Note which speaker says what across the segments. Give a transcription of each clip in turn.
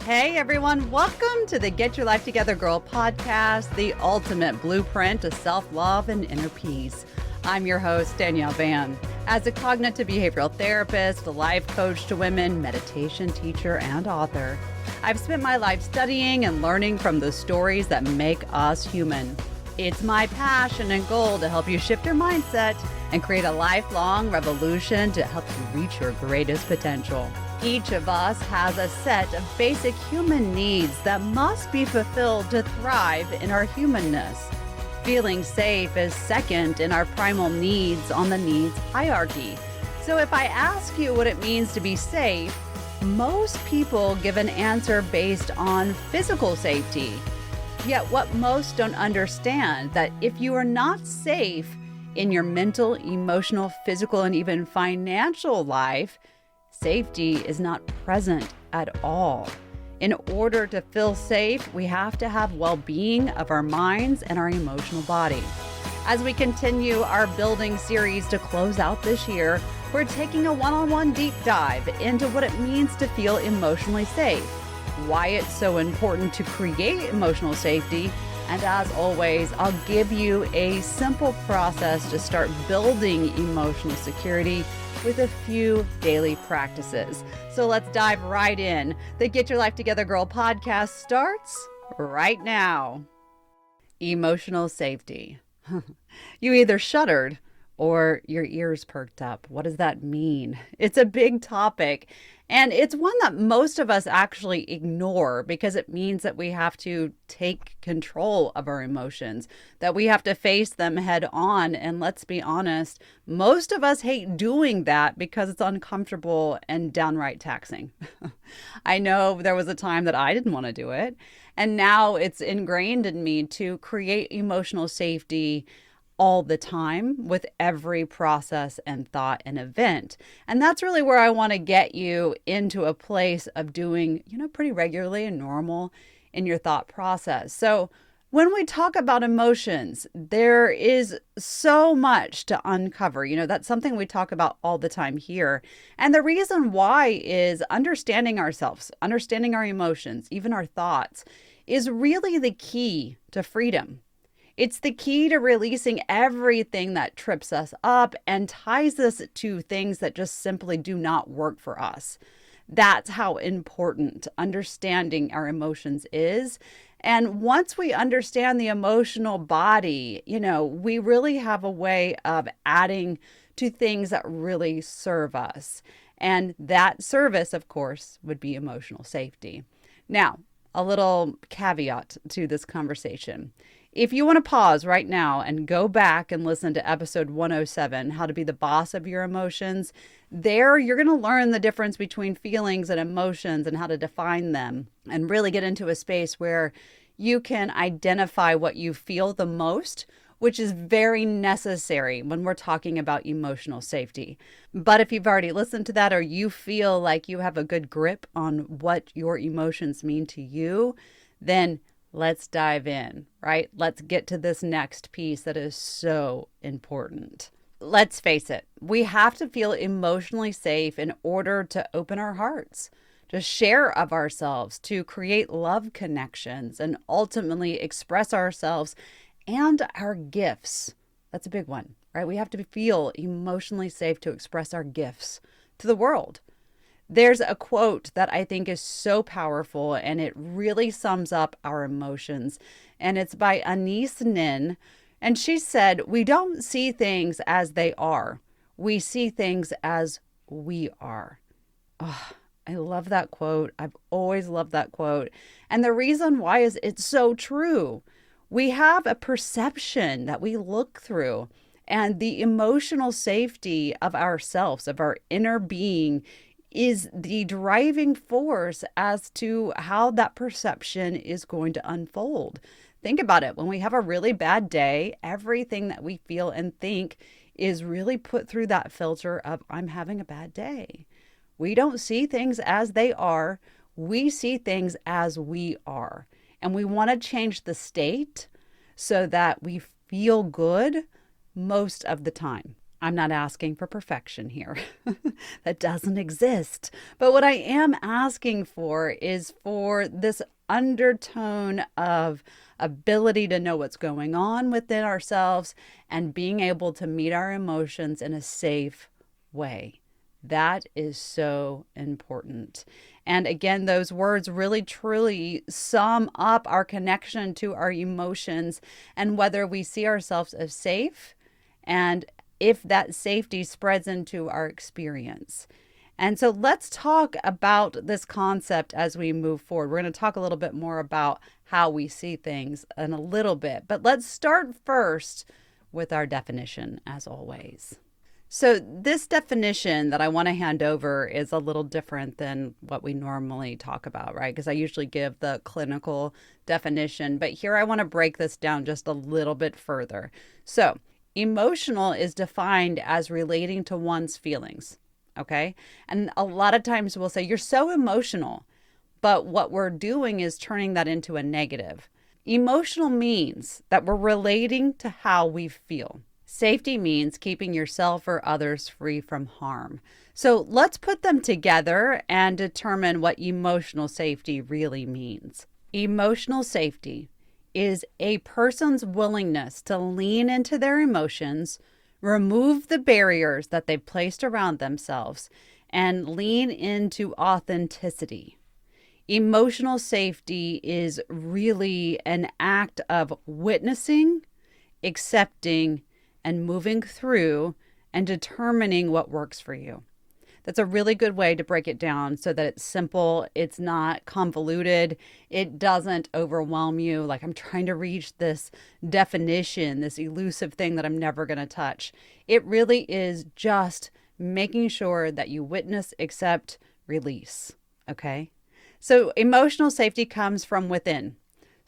Speaker 1: Hey everyone, welcome to the Get Your Life Together Girl podcast, the ultimate blueprint to self-love and inner peace. I'm your host, Danielle Van. As a cognitive behavioral therapist, a life coach to women, meditation teacher, and author, I've spent my life studying and learning from the stories that make us human. It's my passion and goal to help you shift your mindset and create a lifelong revolution to help you reach your greatest potential. Each of us has a set of basic human needs that must be fulfilled to thrive in our humanness. Feeling safe is second in our primal needs on the needs hierarchy. So if I ask you what it means to be safe, most people give an answer based on physical safety. Yet what most don't understand that if you are not safe in your mental, emotional, physical, and even financial life, safety is not present at all. In order to feel safe, we have to have well-being of our minds and our emotional body. As we continue our building series to close out this year, we're taking a one-on-one deep dive into what it means to feel emotionally safe, why it's so important to create emotional safety, and as always, I'll give you a simple process to start building emotional security with a few daily practices. So let's dive right in. The Get Your Life Together Girl podcast starts right now. Emotional safety. You either shuddered or your ears perked up. What does that mean? It's a big topic, and it's one that most of us actually ignore because it means that we have to take control of our emotions, that we have to face them head on. And let's be honest, most of us hate doing that because it's uncomfortable and downright taxing. I know there was a time that I didn't want to do it, and now it's ingrained in me to create emotional safety all the time with every process and thought and event. And that's really where I want to get you into a place of doing, pretty regularly and normal in your thought process. So when we talk about emotions, there is so much to uncover. That's something we talk about all the time here. And the reason why is understanding ourselves, understanding our emotions, even our thoughts, is really the key to freedom. It's the key to releasing everything that trips us up and ties us to things that just simply do not work for us. That's how important understanding our emotions is. And once we understand the emotional body, we really have a way of adding to things that really serve us. And that service, of course, would be emotional safety. Now, a little caveat to this conversation. If you want to pause right now and go back and listen to episode 107, How to Be the Boss of Your Emotions, there you're going to learn the difference between feelings and emotions and how to define them and really get into a space where you can identify what you feel the most, which is very necessary when we're talking about emotional safety. But if you've already listened to that or you feel like you have a good grip on what your emotions mean to you, then let's dive in, right? Let's get to this next piece that is so important. Let's face it, we have to feel emotionally safe in order to open our hearts, to share of ourselves, to create love connections, and ultimately express ourselves and our gifts. That's a big one, right? We have to feel emotionally safe to express our gifts to the world. There's a quote that I think is so powerful, and it really sums up our emotions. And it's by Anais Nin. And she said, "We don't see things as they are. We see things as we are." Oh, I love that quote. I've always loved that quote. And the reason why is it's so true. We have a perception that we look through, and the emotional safety of ourselves, of our inner being, is the driving force as to how that perception is going to unfold. Think about it. When we have a really bad day, everything that we feel and think is really put through that filter of, I'm having a bad day. We don't see things as they are. We see things as we are. And we want to change the state so that we feel good most of the time. I'm not asking for perfection here. That doesn't exist. But what I am asking for is for this undertone of ability to know what's going on within ourselves and being able to meet our emotions in a safe way. That is so important. And again, those words really truly sum up our connection to our emotions and whether we see ourselves as safe and if that safety spreads into our experience. And so let's talk about this concept as we move forward. We're going to talk a little bit more about how we see things in a little bit, but let's start first with our definition, as always. So this definition that I want to hand over is a little different than what we normally talk about, right? Because I usually give the clinical definition, but here I want to break this down just a little bit further. So emotional is defined as relating to one's feelings, okay? And a lot of times we'll say, you're so emotional, but what we're doing is turning that into a negative. Emotional means that we're relating to how we feel. Safety means keeping yourself or others free from harm. So let's put them together and determine what emotional safety really means. Emotional safety is a person's willingness to lean into their emotions, remove the barriers that they've placed around themselves, and lean into authenticity. Emotional safety is really an act of witnessing, accepting, and moving through and determining what works for you. That's a really good way to break it down so that it's simple, it's not convoluted, it doesn't overwhelm you. Like I'm trying to reach this definition, this elusive thing that I'm never going to touch. It really is just making sure that you witness, accept, release. Okay? So emotional safety comes from within.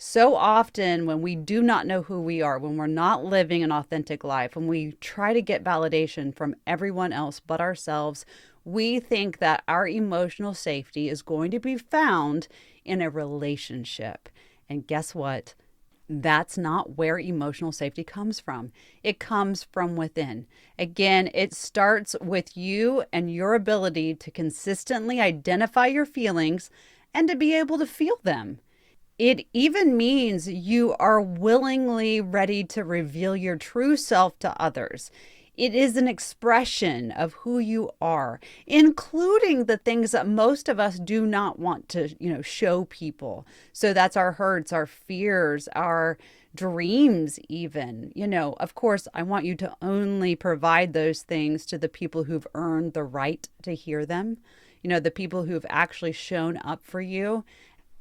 Speaker 1: So often when we do not know who we are, when we're not living an authentic life, when we try to get validation from everyone else but ourselves, we think that our emotional safety is going to be found in a relationship. And guess what? That's not where emotional safety comes from. It comes from within. Again, it starts with you and your ability to consistently identify your feelings and to be able to feel them. It even means you are willingly ready to reveal your true self to others. It is an expression of who you are, including the things that most of us do not want to, show people. So that's our hurts, our fears, our dreams even. Of course, I want you to only provide those things to the people who've earned the right to hear them. The people who've actually shown up for you.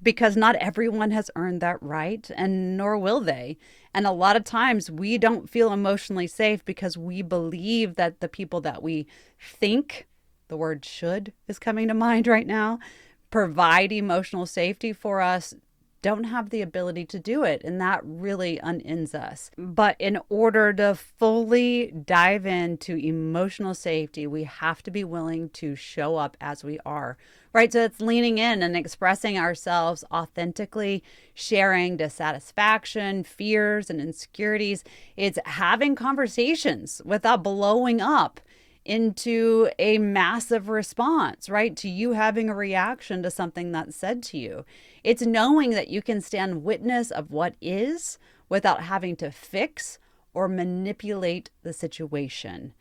Speaker 1: Because not everyone has earned that right, and nor will they. And a lot of times we don't feel emotionally safe because we believe that the people that we think, the word should is coming to mind right now, provide emotional safety for us, don't have the ability to do it. And that really unends us. But in order to fully dive into emotional safety, we have to be willing to show up as we are, right? So it's leaning in and expressing ourselves authentically, sharing dissatisfaction, fears, and insecurities. It's having conversations without blowing up into a massive response, right? To you having a reaction to something that's said to you. It's knowing that you can stand witness of what is without having to fix or manipulate the situation.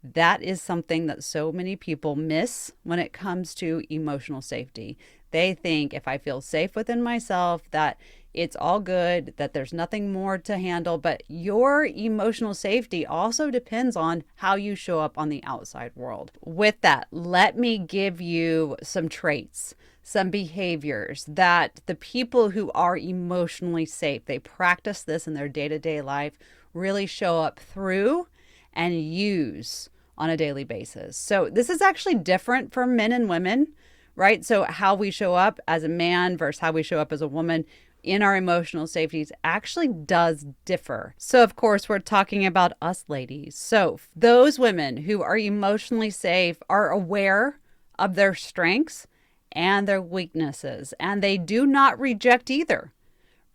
Speaker 1: That is something that so many people miss when it comes to emotional safety. They think if I feel safe within myself, that it's all good, that there's nothing more to handle. But your emotional safety also depends on how you show up on the outside world. With that, let me give you some traits, some behaviors that the people who are emotionally safe, they practice this in their day-to-day life, really show up through and use on a daily basis. So this is actually different for men and women, right? So how we show up as a man versus how we show up as a woman in our emotional safeties actually does differ. So of course, we're talking about us ladies. So those women who are emotionally safe are aware of their strengths and their weaknesses, and they do not reject either.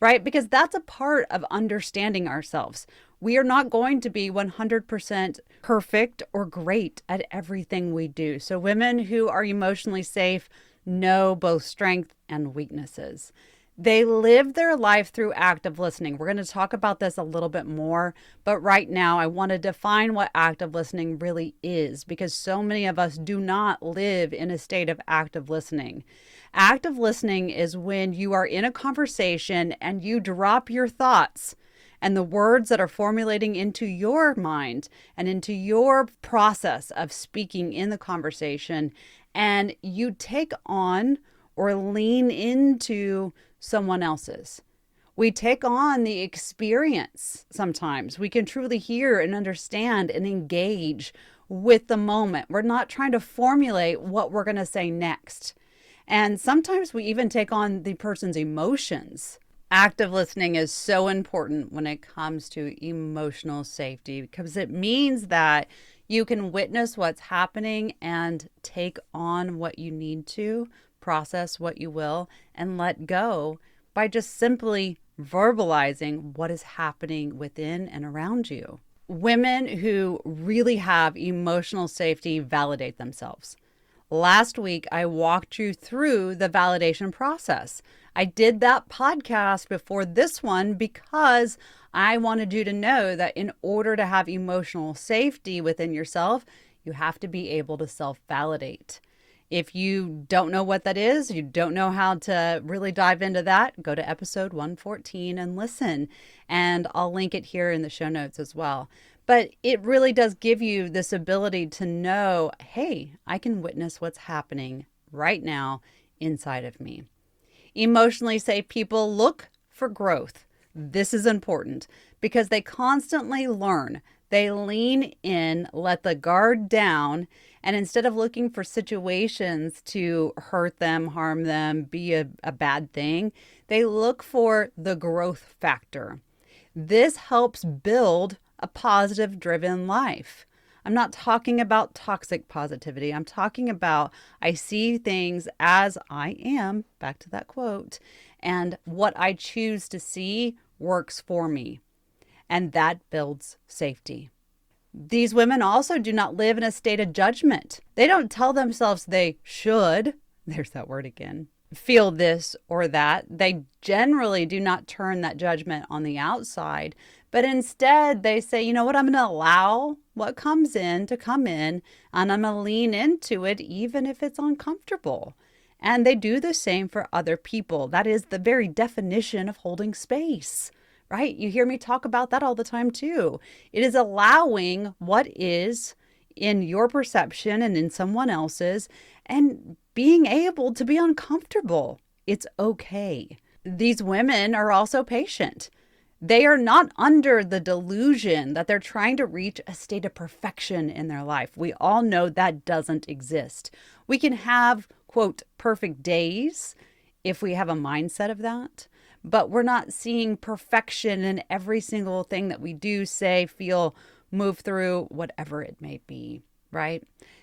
Speaker 1: right? Because that's a part of understanding ourselves. We are not going to be 100% perfect or great at everything we do. So women who are emotionally safe know both strength and weaknesses. They live their life through active listening. We're going to talk about this a little bit more, but right now I want to define what active listening really is, because so many of us do not live in a state of active listening. Active listening is when you are in a conversation and you drop your thoughts and the words that are formulating into your mind and into your process of speaking in the conversation, and you take on or lean into someone else's. We take on the experience sometimes. We can truly hear and understand and engage with the moment. We're not trying to formulate what we're going to say next. And sometimes we even take on the person's emotions. Active listening is so important when it comes to emotional safety, because it means that you can witness what's happening and take on what you need to, process what you will, and let go by just simply verbalizing what is happening within and around you. Women who really have emotional safety validate themselves. Last week, I walked you through the validation process. I did that podcast before this one because I wanted you to know that in order to have emotional safety within yourself, you have to be able to self-validate. If you don't know what that is, you don't know how to really dive into that, go to episode 114 and listen. And I'll link it here in the show notes as well. But it really does give you this ability to know, hey, I can witness what's happening right now inside of me. Emotionally safe people look for growth. This is important because they constantly learn. They lean in, let the guard down, and instead of looking for situations to hurt them, harm them, be a bad thing, they look for the growth factor. This helps build a positive driven life. I'm not talking about toxic positivity. I'm talking about I see things as I am, back to that quote, and what I choose to see works for me. And that builds safety. These women also do not live in a state of judgment. They don't tell themselves they should, there's that word again, feel this or that. They generally do not turn that judgment on the outside, but instead they say, you know what, I'm going to allow what comes in to come in, and I'm going to lean into it even if it's uncomfortable. And they do the same for other people. That is the very definition of holding space, right? You hear me talk about that all the time too. It is allowing what is in your perception and in someone else's, and being able to be uncomfortable. It's okay. These women are also patient. They are not under the delusion that they're trying to reach a state of perfection in their life. We all know that doesn't exist. We can have, quote, perfect days if we have a mindset of that, but we're not seeing perfection in every single thing that we do, say, feel, move through, whatever it may be, right?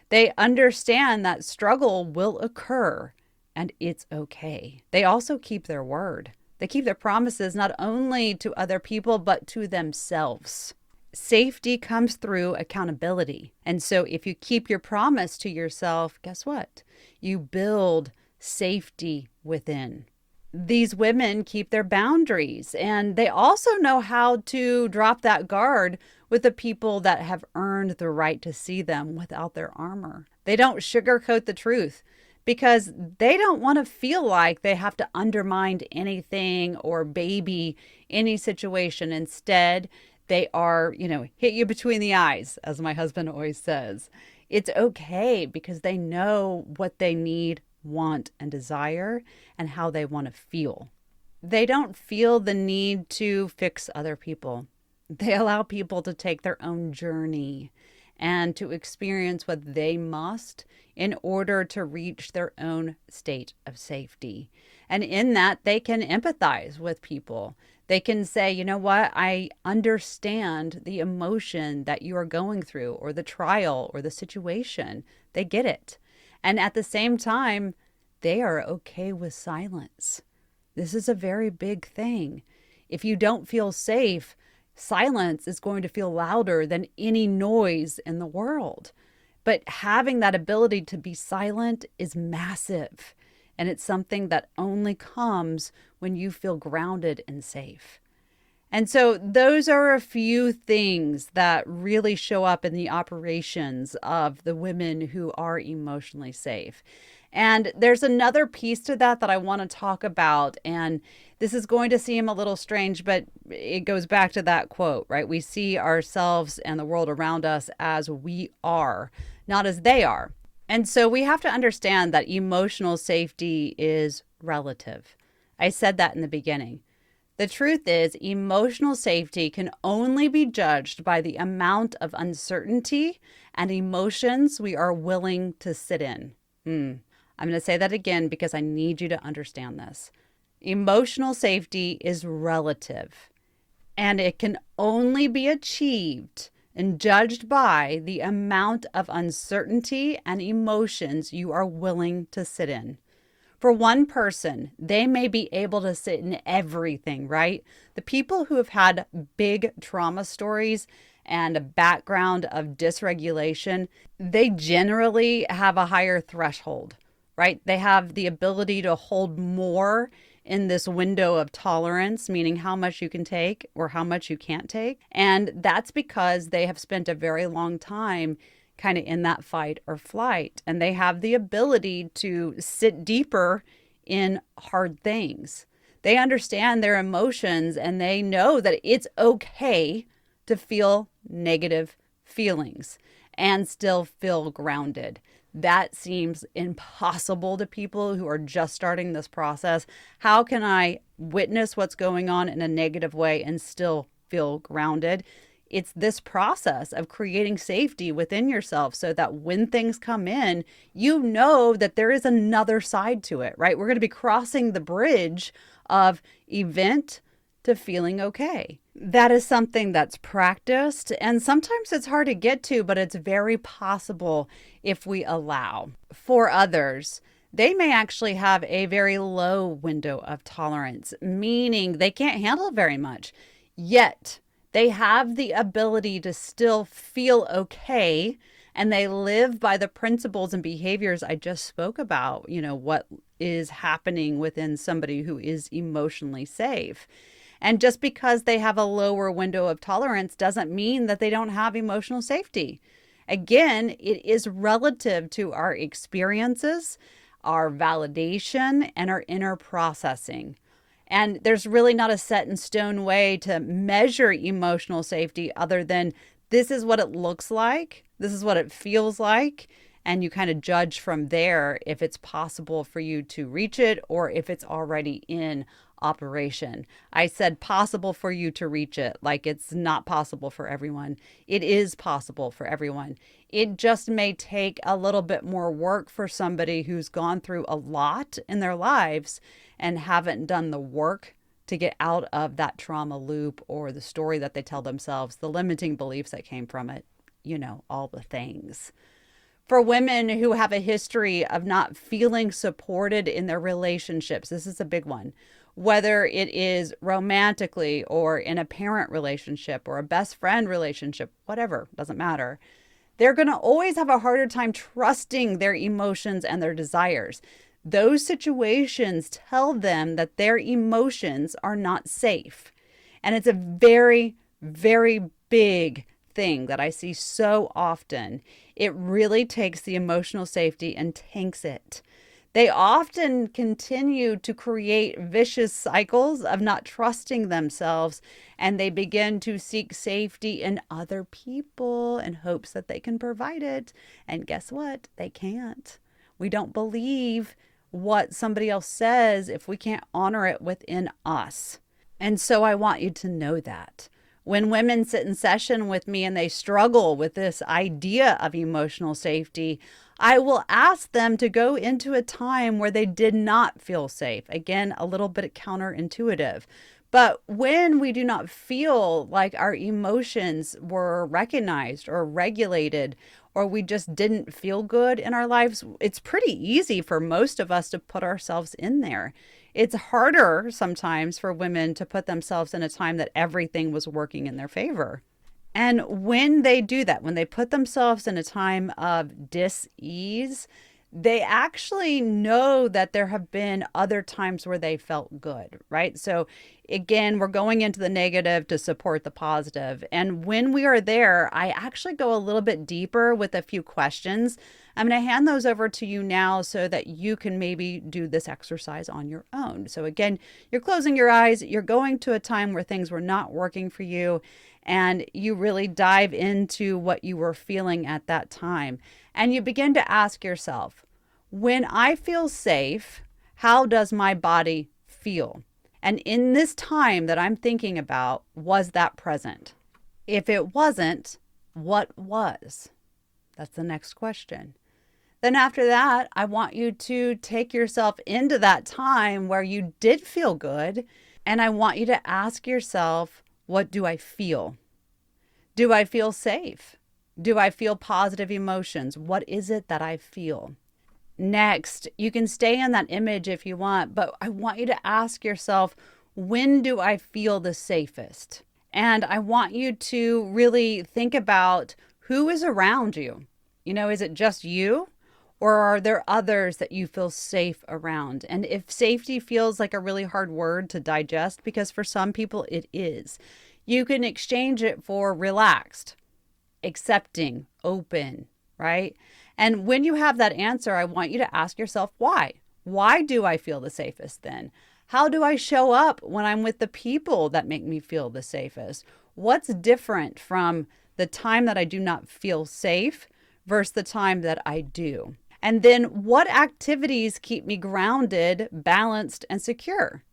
Speaker 1: They understand that struggle will occur and it's okay. They also keep their word. They keep their promises not only to other people, but to themselves. Safety comes through accountability. And so if you keep your promise to yourself, guess what? You build safety within. These women keep their boundaries, and they also know how to drop that guard with the people that have earned the right to see them without their armor. They don't sugarcoat the truth, because they don't want to feel like they have to undermine anything or baby any situation. Instead, they are, hit you between the eyes, as my husband always says. It's okay because they know what they need, want, and desire, and how they want to feel. They don't feel the need to fix other people. They allow people to take their own journey and to experience what they must in order to reach their own state of safety. And in that, they can empathize with people. They can say, you know what, I understand the emotion that you are going through, or the trial, or the situation. They get it. And at the same time, they are okay with silence. This is a very big thing. If you don't feel safe, silence is going to feel louder than any noise in the world. But having that ability to be silent is massive. And it's something that only comes when you feel grounded and safe. And so those are a few things that really show up in the operations of the women who are emotionally safe. And there's another piece to that I want to talk about. And this is going to seem a little strange, but it goes back to that quote, right? We see ourselves and the world around us as we are, not as they are. And so we have to understand that emotional safety is relative. I said that in the beginning. The truth is, emotional safety can only be judged by the amount of uncertainty and emotions we are willing to sit in. I'm going to say that again because I need you to understand this. Emotional safety is relative, and it can only be achieved and judged by the amount of uncertainty and emotions you are willing to sit in. For one person, they may be able to sit in everything, right? The people who have had big trauma stories and a background of dysregulation, they generally have a higher threshold, right? They have the ability to hold more in this window of tolerance, meaning how much you can take or how much you can't take. And that's because they have spent a very long time kind of in that fight or flight. And they have the ability to sit deeper in hard things. They understand their emotions and they know that it's okay to feel negative feelings and still feel grounded. That seems impossible to people who are just starting this process. How can I witness what's going on in a negative way and still feel grounded? It's this process of creating safety within yourself so that when things come in, you know that there is another side to it, right? We're going to be crossing the bridge of event to feeling okay. That is something that's practiced, and sometimes it's hard to get to, but it's very possible if we allow. For others, they may actually have a very low window of tolerance, meaning they can't handle very much, yet they have the ability to still feel okay, and they live by the principles and behaviors I just spoke about, what is happening within somebody who is emotionally safe. And just because they have a lower window of tolerance doesn't mean that they don't have emotional safety. Again, it is relative to our experiences, our validation, and our inner processing. And there's really not a set in stone way to measure emotional safety other than this is what it looks like, this is what it feels like, and you kind of judge from there if it's possible for you to reach it or if it's already in operation. I said possible for you to reach it, like it's not possible for everyone. It is possible for everyone. It just may take a little bit more work for somebody who's gone through a lot in their lives and haven't done the work to get out of that trauma loop or the story that they tell themselves, the limiting beliefs that came from it, all the things. For women who have a history of not feeling supported in their relationships, this is a big one. Whether it is romantically or in a parent relationship or a best friend relationship, whatever, doesn't matter. They're going to always have a harder time trusting their emotions and their desires. Those situations tell them that their emotions are not safe. And it's a very, very big thing that I see so often. It really takes the emotional safety and tanks it. They often continue to create vicious cycles of not trusting themselves, and they begin to seek safety in other people in hopes that they can provide it. And guess what? They can't. We don't believe what somebody else says if we can't honor it within us. And so I want you to know that. When women sit in session with me and they struggle with this idea of emotional safety, I will ask them to go into a time where they did not feel safe. Again, a little bit counterintuitive. But when we do not feel like our emotions were recognized or regulated, or we just didn't feel good in our lives, it's pretty easy for most of us to put ourselves in there. It's harder sometimes for women to put themselves in a time that everything was working in their favor. And when they do that, when they put themselves in a time of dis-ease, they actually know that there have been other times where they felt good, right? So again, we're going into the negative to support the positive. And when we are there, I actually go a little bit deeper with a few questions. I'm going to hand those over to you now so that you can maybe do this exercise on your own. So again, you're closing your eyes, you're going to a time where things were not working for you, and you really dive into what you were feeling at that time. And you begin to ask yourself, when I feel safe, how does my body feel? And in this time that I'm thinking about, was that present? If it wasn't, what was? That's the next question. Then after that, I want you to take yourself into that time where you did feel good. And I want you to ask yourself, what do I feel? Do I feel safe? Do I feel positive emotions? What is it that I feel? Next, you can stay in that image if you want, but I want you to ask yourself, when do I feel the safest? And I want you to really think about who is around you. Is it just you? Or are there others that you feel safe around? And if safety feels like a really hard word to digest, because for some people it is, you can exchange it for relaxed, accepting, open, right? And when you have that answer, I want you to ask yourself, why? Why do I feel the safest then? How do I show up when I'm with the people that make me feel the safest? What's different from the time that I do not feel safe versus the time that I do? And then what activities keep me grounded, balanced, and secure?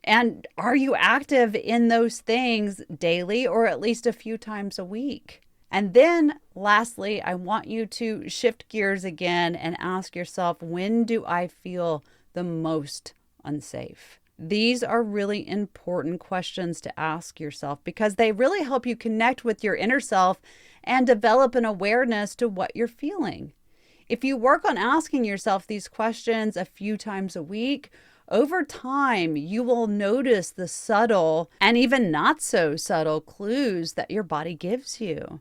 Speaker 1: And are you active in those things daily or at least a few times a week? And then lastly, I want you to shift gears again and ask yourself, when do I feel the most unsafe? These are really important questions to ask yourself because they really help you connect with your inner self and develop an awareness to what you're feeling. If you work on asking yourself these questions a few times a week, over time, you will notice the subtle and even not so subtle clues that your body gives you.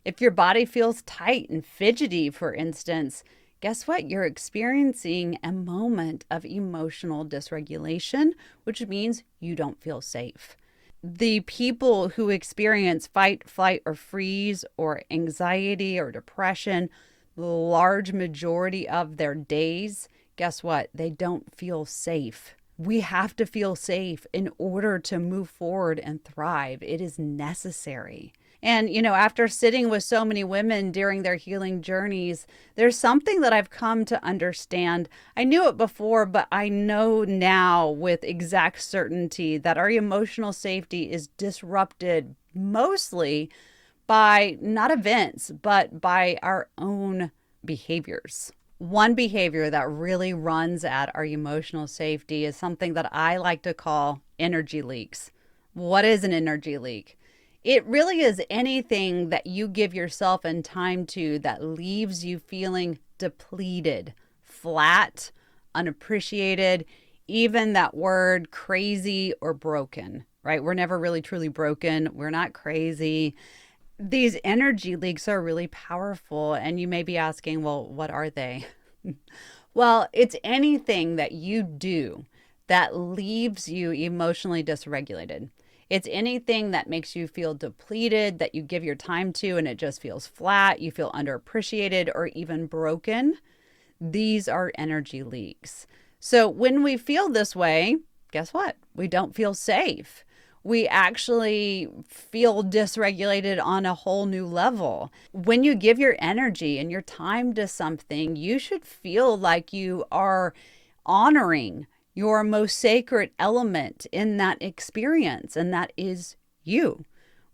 Speaker 1: If your body feels tight and fidgety, for instance, guess what? You're experiencing a moment of emotional dysregulation, which means you don't feel safe. The people who experience fight, flight, or freeze, or anxiety or depression, the large majority of their days, guess what? They don't feel safe. We have to feel safe in order to move forward and thrive. It is necessary. And, after sitting with so many women during their healing journeys, there's something that I've come to understand. I knew it before, but I know now with exact certainty that our emotional safety is disrupted mostly by not events, but by our own behaviors. One behavior that really runs at our emotional safety is something that I like to call energy leaks. What is an energy leak? It really is anything that you give yourself and time to that leaves you feeling depleted, flat, unappreciated, even that word crazy or broken, right? We're never really truly broken. We're not crazy. These energy leaks are really powerful. And you may be asking, well, what are they? Well, it's anything that you do that leaves you emotionally dysregulated. It's anything that makes you feel depleted, that you give your time to, and it just feels flat. You feel underappreciated or even broken. These are energy leaks. So when we feel this way, guess what? We don't feel safe. We actually feel dysregulated on a whole new level. When you give your energy and your time to something, you should feel like you are honoring your most sacred element in that experience, and that is you.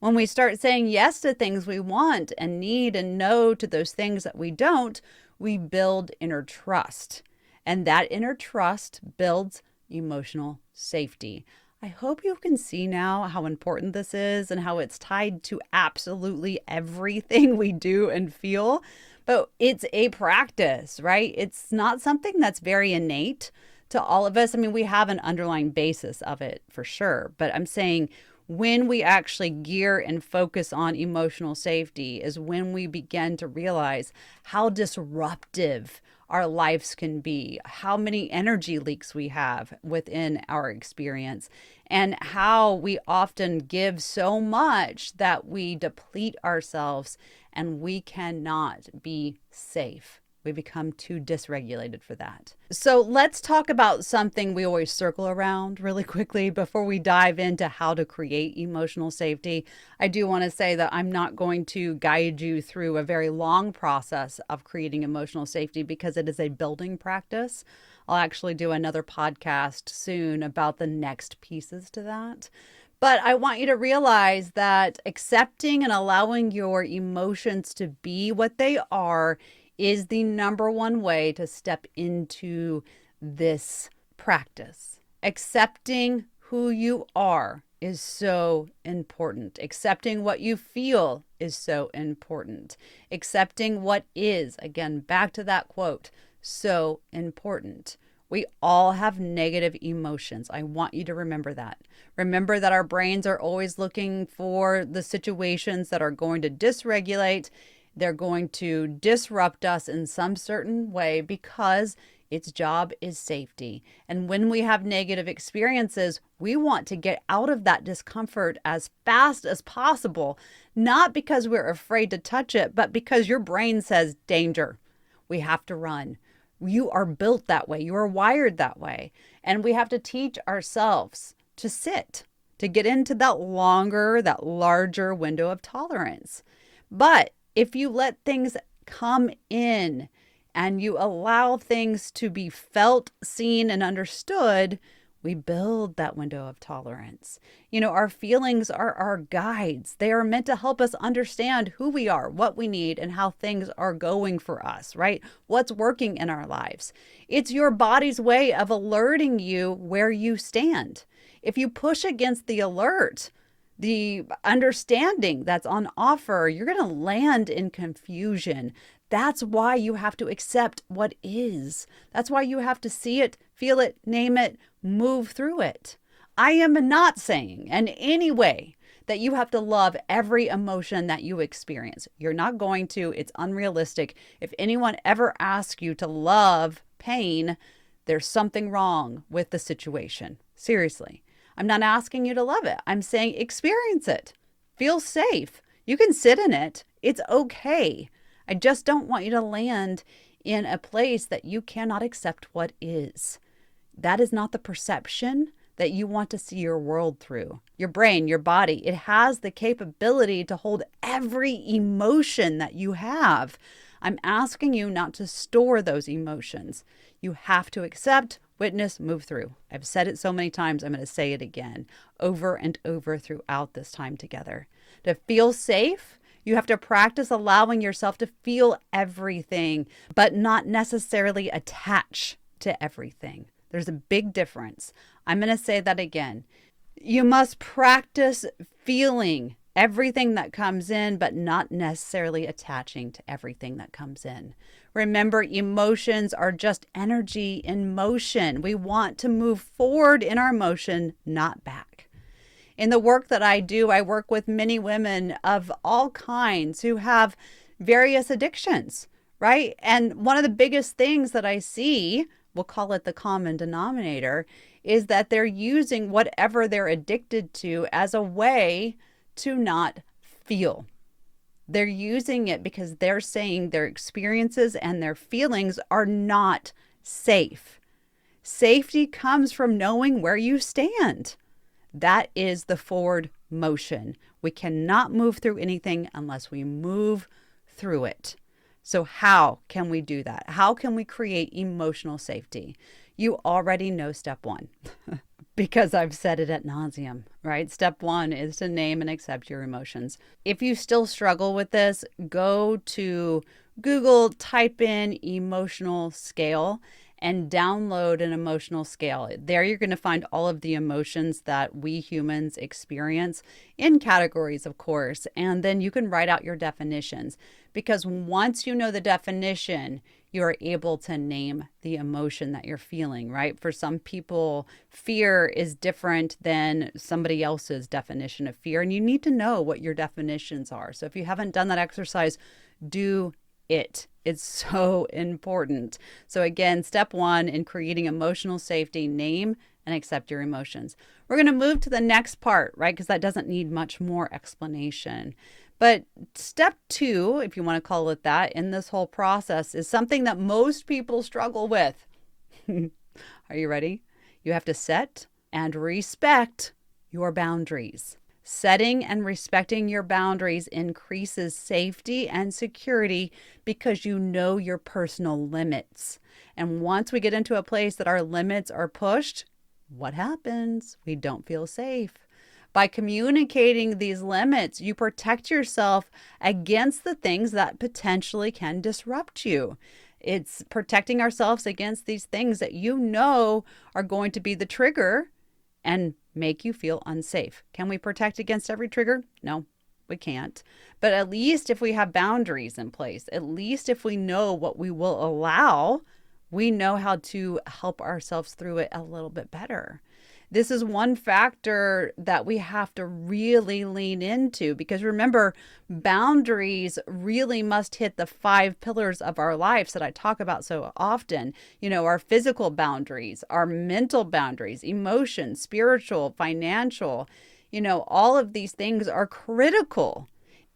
Speaker 1: When we start saying yes to things we want and need and no to those things that we don't, we build inner trust. And that inner trust builds emotional safety. I hope you can see now how important this is and how it's tied to absolutely everything we do and feel. But it's a practice, right? It's not something that's very innate to all of us. I mean, we have an underlying basis of it for sure. But I'm saying when we actually gear and focus on emotional safety is when we begin to realize how disruptive our lives can be, how many energy leaks we have within our experience, and how we often give so much that we deplete ourselves and we cannot be safe. We become too dysregulated for that. So let's talk about something we always circle around really quickly before we dive into how to create emotional safety. I do want to say that I'm not going to guide you through a very long process of creating emotional safety because it is a building practice. I'll actually do another podcast soon about the next pieces to that. But I want you to realize that accepting and allowing your emotions to be what they are is the number one way to step into this practice. Accepting who you are is so important. Accepting what you feel is so important. Accepting what is, again, back to that quote, so important. We all have negative emotions. I want you to remember that. Remember that our brains are always looking for the situations that are going to dysregulate. They're going to disrupt us in some certain way because its job is safety. And when we have negative experiences, we want to get out of that discomfort as fast as possible, not because we're afraid to touch it, but because your brain says danger. We have to run. You are built that way. You are wired that way. And we have to teach ourselves to sit, to get into that longer, that larger window of tolerance. But if you let things come in and you allow things to be felt, seen, and understood, we build that window of tolerance. You know, our feelings are our guides. They are meant to help us understand who we are, what we need, and how things are going for us, right? What's working in our lives. It's your body's way of alerting you where you stand. If you push against the alert, the understanding that's on offer, you're going to land in confusion. That's why you have to accept what is. That's why you have to see it, feel it, name it, move through it. I am not saying in any way that you have to love every emotion that you experience. You're not going to. It's unrealistic. If anyone ever asks you to love pain, there's something wrong with the situation. Seriously. I'm not asking you to love it. I'm saying experience it. Feel safe. You can sit in it. It's okay. I just don't want you to land in a place that you cannot accept what is. That is not the perception that you want to see your world through. Your brain, your body, it has the capability to hold every emotion that you have. I'm asking you not to store those emotions. You have to accept, witness, move through. I've said it so many times, I'm going to say it again, over and over throughout this time together. To feel safe, you have to practice allowing yourself to feel everything, but not necessarily attach to everything. There's a big difference. I'm going to say that again. You must practice feeling everything that comes in, but not necessarily attaching to everything that comes in. Remember, emotions are just energy in motion. We want to move forward in our motion, not back. In the work that I do, I work with many women of all kinds who have various addictions, right? And one of the biggest things that I see, we'll call it the common denominator, is that they're using whatever they're addicted to as a way to not feel. They're using it because they're saying their experiences and their feelings are not safe. Safety comes from knowing where you stand. That is the forward motion. We cannot move through anything unless we move through it. So how can we do that? How can we create emotional safety? You already know step one because I've said it ad nauseum, right? Step one is to name and accept your emotions. If you still struggle with this, go to Google, type in emotional scale, and download an emotional scale. There you're going to find all of the emotions that we humans experience in categories, of course. And then you can write out your definitions, because once you know the definition, you're able to name the emotion that you're feeling, right? For some people, fear is different than somebody else's definition of fear, and you need to know what your definitions are. So if you haven't done that exercise, do it. It's so important. So again, step one in creating emotional safety: name and accept your emotions. We're going to move to the next part, right? Because that doesn't need much more explanation. But step two, if you want to call it that, in this whole process is something that most people struggle with. Are you ready? You have to set and respect your boundaries. Setting and respecting your boundaries increases safety and security because you know your personal limits. And once we get into a place that our limits are pushed, what happens? We don't feel safe. By communicating these limits, you protect yourself against the things that potentially can disrupt you. It's protecting ourselves against these things that you know are going to be the trigger and make you feel unsafe. Can we protect against every trigger? No, we can't. But at least if we have boundaries in place, at least if we know what we will allow, we know how to help ourselves through it a little bit better. This is one factor that we have to really lean into, because remember, boundaries really must hit the 5 pillars of our lives that I talk about so often. Our physical boundaries, our mental boundaries, emotion, spiritual, financial, all of these things are critical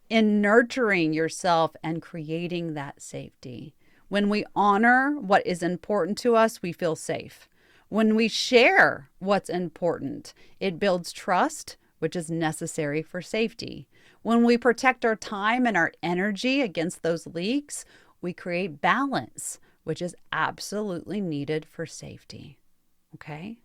Speaker 1: in nurturing yourself and creating that safety. When we honor what is important to us, we feel safe. When we share what's important, it builds trust, which is necessary for safety. When we protect our time and our energy against those leaks, we create balance, which is absolutely needed for safety. Okay?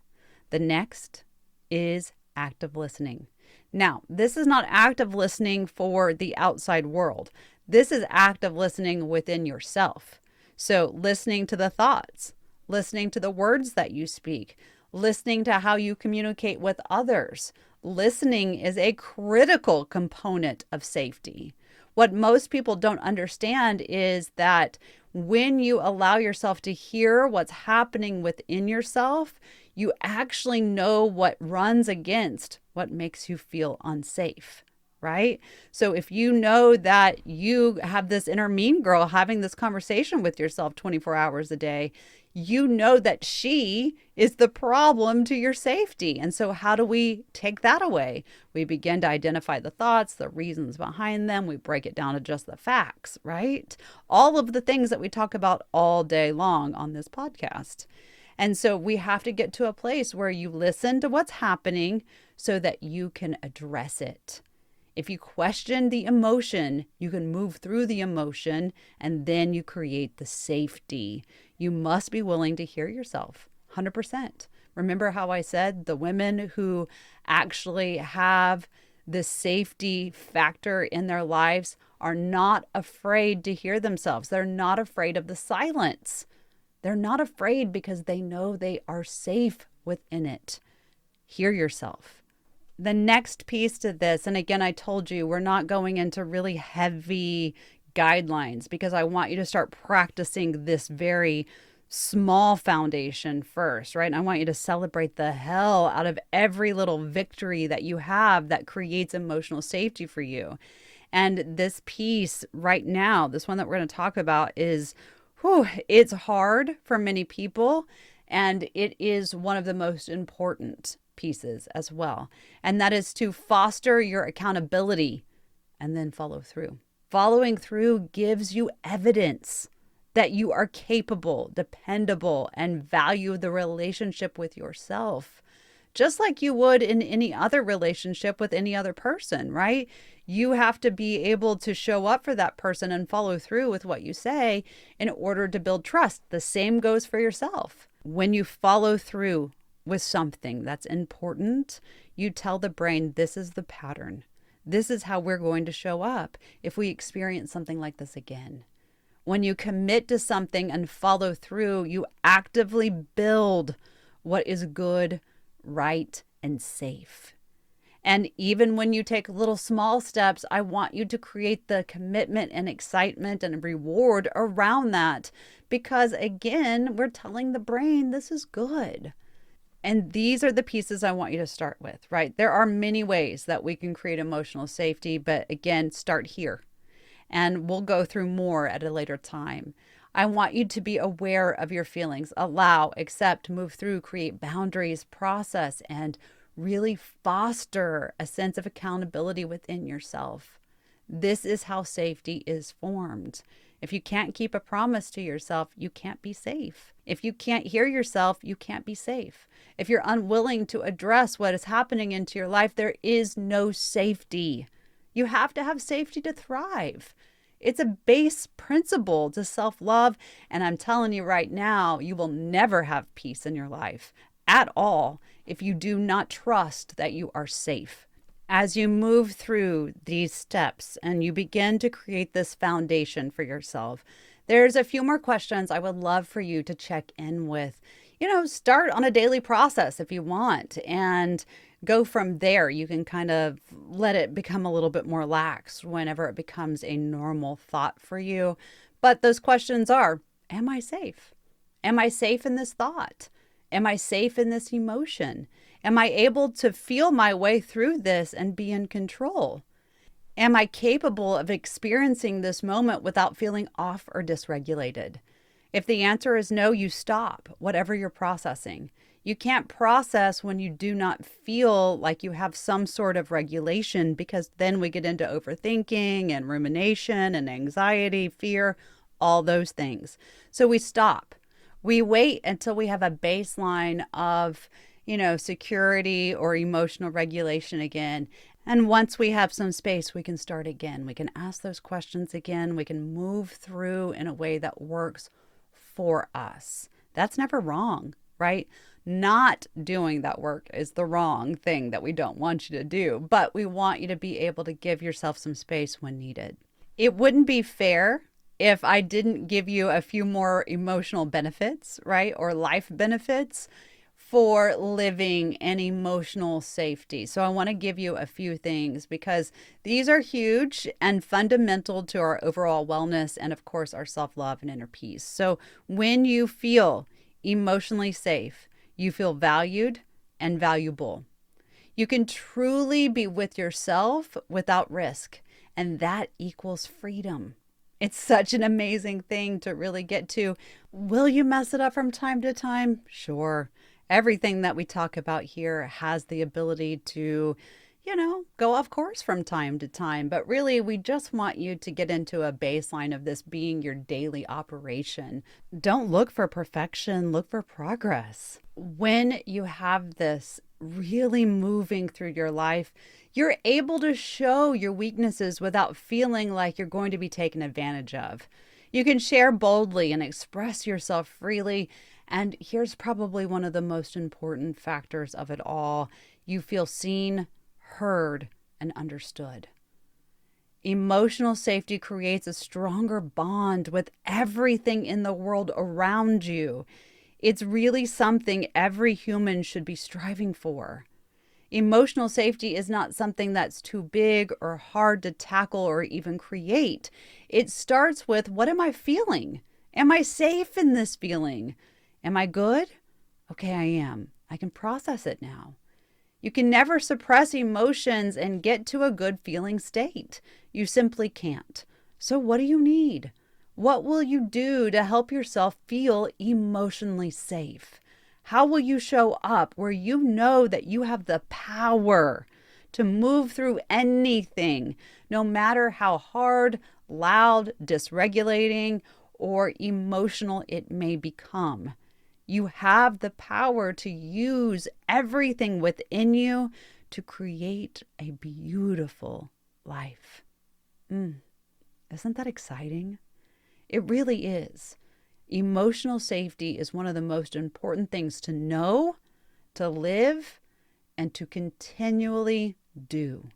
Speaker 1: The next is active listening. Now, this is not active listening for the outside world. This is active listening within yourself. So listening to the thoughts, listening to the words that you speak, listening to how you communicate with others. Listening is a critical component of safety. What most people don't understand is that when you allow yourself to hear what's happening within yourself, you actually know what runs against what makes you feel unsafe. Right? So if you know that you have this inner mean girl having this conversation with yourself 24 hours a day, you know that she is the problem to your safety. And so how do we take that away? We begin to identify the thoughts, the reasons behind them. We break it down to just the facts, right? All of the things that we talk about all day long on this podcast. And so we have to get to a place where you listen to what's happening so that you can address it. If you question the emotion, you can move through the emotion, and then you create the safety. You must be willing to hear yourself 100%. Remember how I said the women who actually have the safety factor in their lives are not afraid to hear themselves. They're not afraid of the silence. They're not afraid because they know they are safe within it. Hear yourself. The next piece to this, and again, I told you, we're not going into really heavy guidelines because I want you to start practicing this very small foundation first, right? And I want you to celebrate the hell out of every little victory that you have that creates emotional safety for you. And this piece right now, this one that we're going to talk about is, it's hard for many people, and it is one of the most important pieces as well. And that is to foster your accountability and then follow through. Following through gives you evidence that you are capable, dependable, and value the relationship with yourself, just like you would in any other relationship with any other person, right? You have to be able to show up for that person and follow through with what you say in order to build trust. The same goes for yourself. When you follow through with something that's important, you tell the brain, this is the pattern. This is how we're going to show up if we experience something like this again. When you commit to something and follow through, you actively build what is good, right, and safe. And even when you take little small steps, I want you to create the commitment and excitement and reward around that. Because again, we're telling the brain this is good. And these are the pieces I want you to start with, right? There are many ways that we can create emotional safety, but again, start here. And we'll go through more at a later time. I want you to be aware of your feelings, allow, accept, move through, create boundaries, process, and really foster a sense of accountability within yourself. This is how safety is formed. If you can't keep a promise to yourself, you can't be safe. If you can't hear yourself, you can't be safe. If you're unwilling to address what is happening into your life, there is no safety. You have to have safety to thrive. It's a base principle to self-love, and I'm telling you right now, you will never have peace in your life at all if you do not trust that you are safe. As you move through these steps and you begin to create this foundation for yourself, there's a few more questions I would love for you to check in with. Start on a daily process if you want and go from there. You can kind of let it become a little bit more lax whenever it becomes a normal thought for you. But those questions are, am I safe? Am I safe in this thought? Am I safe in this emotion? Am I able to feel my way through this and be in control? Am I capable of experiencing this moment without feeling off or dysregulated? If the answer is no, you stop, whatever you're processing. You can't process when you do not feel like you have some sort of regulation, because then we get into overthinking and rumination and anxiety, fear, all those things. So we stop. We wait until we have a baseline of, security or emotional regulation again. And once we have some space, we can start again. We can ask those questions again. We can move through in a way that works for us. That's never wrong, right? Not doing that work is the wrong thing that we don't want you to do, but we want you to be able to give yourself some space when needed. It wouldn't be fair if I didn't give you a few more emotional benefits, right? Or life benefits for living in emotional safety. So I want to give you a few things because these are huge and fundamental to our overall wellness and, of course, our self-love and inner peace. So when you feel emotionally safe, you feel valued and valuable. You can truly be with yourself without risk, and that equals freedom. It's such an amazing thing to really get to. Will you mess it up from time to time? Sure. Everything that we talk about here has the ability to, go off course from time to time. But really, we just want you to get into a baseline of this being your daily operation. Don't look for perfection, look for progress. When you have this really moving through your life, you're able to show your weaknesses without feeling like you're going to be taken advantage of. You can share boldly and express yourself freely. And here's probably one of the most important factors of it all. You feel seen, heard, and understood. Emotional safety creates a stronger bond with everything in the world around you. It's really something every human should be striving for. Emotional safety is not something that's too big or hard to tackle or even create. It starts with, what am I feeling? Am I safe in this feeling? Am I good? Okay, I am. I can process it now. You can never suppress emotions and get to a good feeling state. You simply can't. So what do you need? What will you do to help yourself feel emotionally safe? How will you show up where you know that you have the power to move through anything, no matter how hard, loud, dysregulating, or emotional it may become? You have the power to use everything within you to create a beautiful life. Isn't that exciting? It really is. Emotional safety is one of the most important things to know, to live, and to continually do.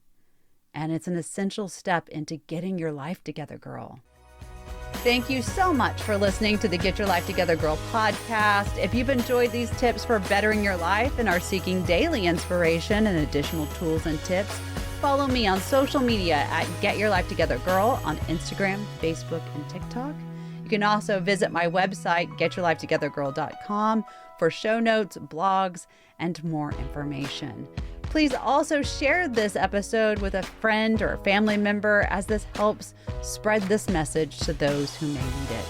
Speaker 1: And it's an essential step into getting your life together, girl. Thank you so much for listening to the Get Your Life Together Girl podcast. If you've enjoyed these tips for bettering your life and are seeking daily inspiration and additional tools and tips, follow me on social media at Get Your Life Together Girl on Instagram, Facebook, and TikTok. You can also visit my website, getyourlifetogethergirl.com, for show notes, blogs, and more information. Please also share this episode with a friend or a family member, as this helps spread this message to those who may need it.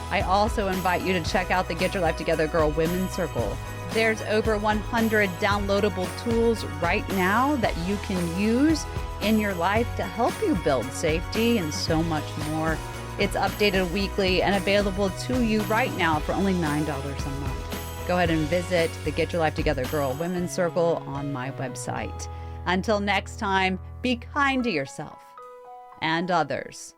Speaker 1: I also invite you to check out the Get Your Life Together Girl Women's Circle. There's over 100 downloadable tools right now that you can use in your life to help you build safety and so much more. It's updated weekly and available to you right now for only $9 a month. Go ahead and visit the Get Your Life Together Girl Women's Circle on my website. Until next time, be kind to yourself and others.